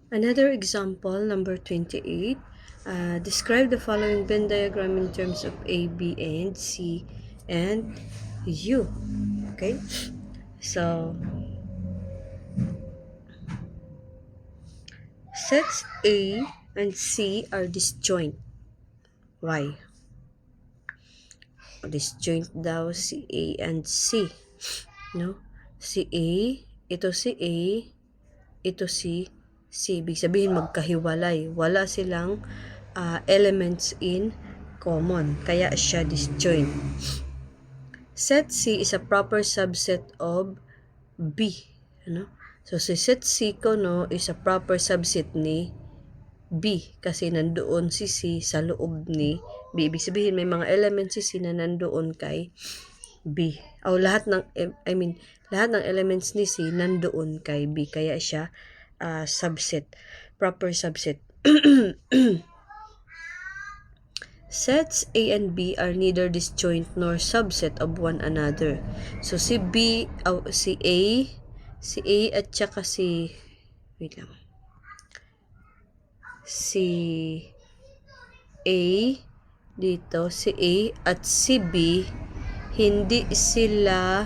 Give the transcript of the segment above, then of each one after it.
Another example, number 28. Describe the following Venn diagram in terms of A, B, and C, and U. Okay? So, sets A and C are disjoint. Why? Disjoint daw si A and C. No? Si A, ito si A, ito si C. Ibig sabihin magkahiwalay. Wala silang elements in common. Kaya siya disjoint. Set C is a proper subset of B. Ano? So, si set C ko no, is a proper subset ni B kasi nandoon si C sa loob ni B. Ibig sabihin may mga elements si C na nandoon kay B. Lahat ng elements ni C nandoon kay B. Kaya siya subset, proper subset. Sets A and B are neither disjoint nor subset of one another. So si A at saka si A dito, si A at si B, hindi sila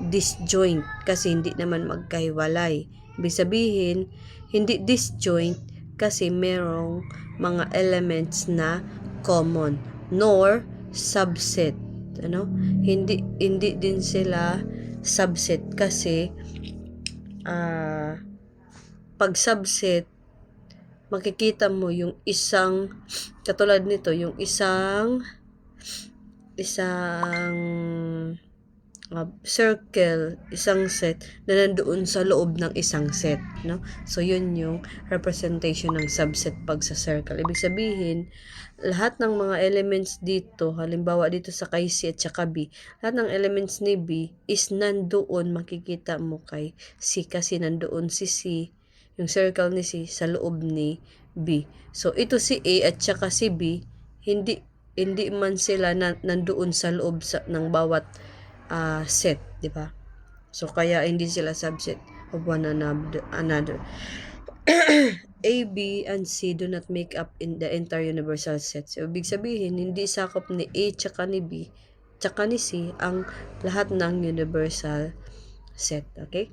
disjoint kasi hindi naman magkahiwalay. Ibig sabihin, hindi disjoint kasi merong mga elements na common nor subset. Ano? Hindi din sila subset kasi pag subset makikita mo yung isang katulad nito, yung isang circle, isang set na nandoon sa loob ng isang set, no? So yun yung representation ng subset pag sa circle. Ibig sabihin, lahat ng mga elements dito, halimbawa dito sa kay C at saka B, lahat ng elements ni B is nandoon, makikita mo kay C kasi nandoon si C, yung circle ni C sa loob ni B. So ito si A at saka si B, hindi man sila nandoon sa loob ng bawat set, di ba? So kaya hindi sila subset of one another. A, B, and C do not make up in the entire universal set. So ibig sabihin, hindi sakop ni A tsaka ni B tsaka ni C ang lahat ng universal set. Okay?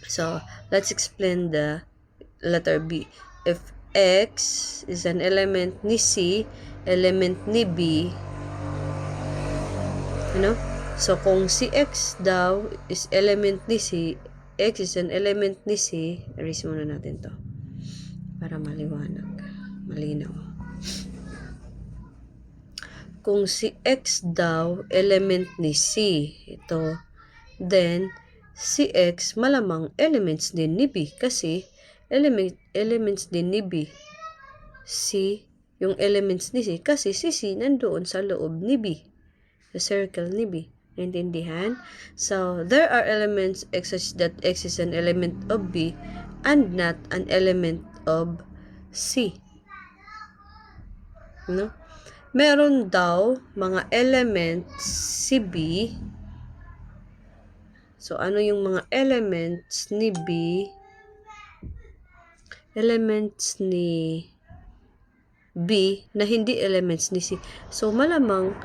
So let's explain the letter B. If X is an element ni C, element ni B, so kung si X daw is element ni C, X is an element ni C, erase muna natin to para malinaw. Kung si X daw element ni C, ito, then si X malamang elements din ni B kasi elements din ni B. C, yung elements ni C kasi si C nandoon sa loob ni B, sa circle ni B. Naintindihan? So, there are elements X such that X is an element of B and not an element of C. No? Meron daw mga elements si B. So, ano yung mga elements ni B? Elements ni B na hindi elements ni C. So, malamang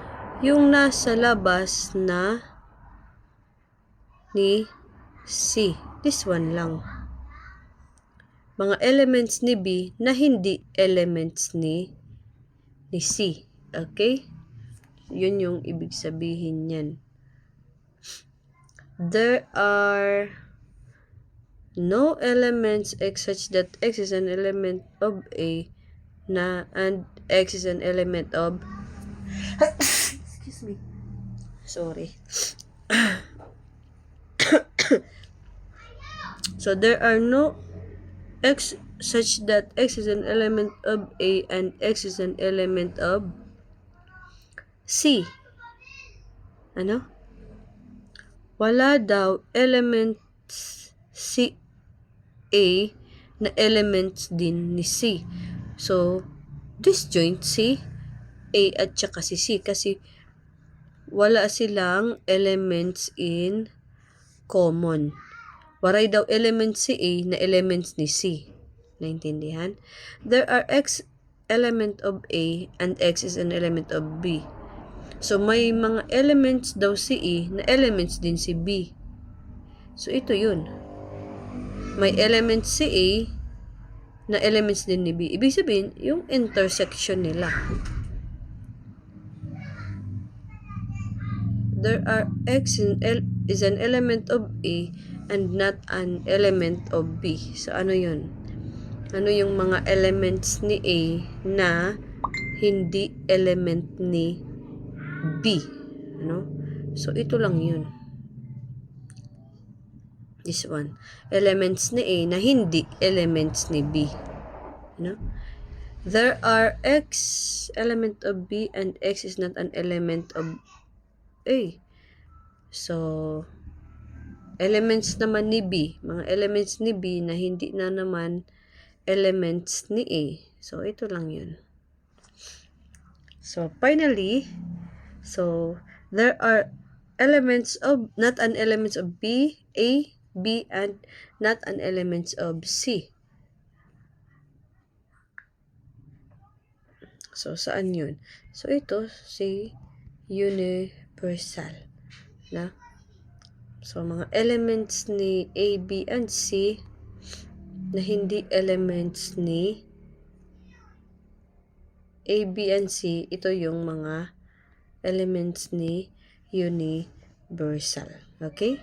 yung nasa labas na ni C. This one lang. Mga elements ni B na hindi elements ni C. Okay? Yun yung ibig sabihin yan. There are no elements X such that X is an element of A and X is an element of excuse me. Sorry. So there are no X such that X is an element of A and X is an element of C. Ano? Wala daw elements si A na elements din ni C. So, disjoint si A at saka si C kasi wala silang elements in common. Waray daw elements si A na elements ni C. Naintindihan? There are X element of A and X is an element of B. So, may mga elements daw si A na elements din si B. So, ito yun. May elements si A na elements din ni B. Ibig sabihin, yung intersection nila. There are X is an element of A and not an element of B. So, ano yun? Ano yung mga elements ni A na hindi element ni B? Ano? So, ito lang yun. This one. Elements ni A na hindi elements ni B. Ano? There are X element of B and X is not an element of A. So, elements naman ni B, mga elements ni B na hindi na naman elements ni A. So, ito lang yun. So, finally, there are elements of, not an elements of B, A, B, and not an elements of C. So, saan yun? So, ito, si universal. Na? So, mga elements ni A, B, and C na hindi elements ni A, B, and C, ito yung mga elements ni universal. Okay?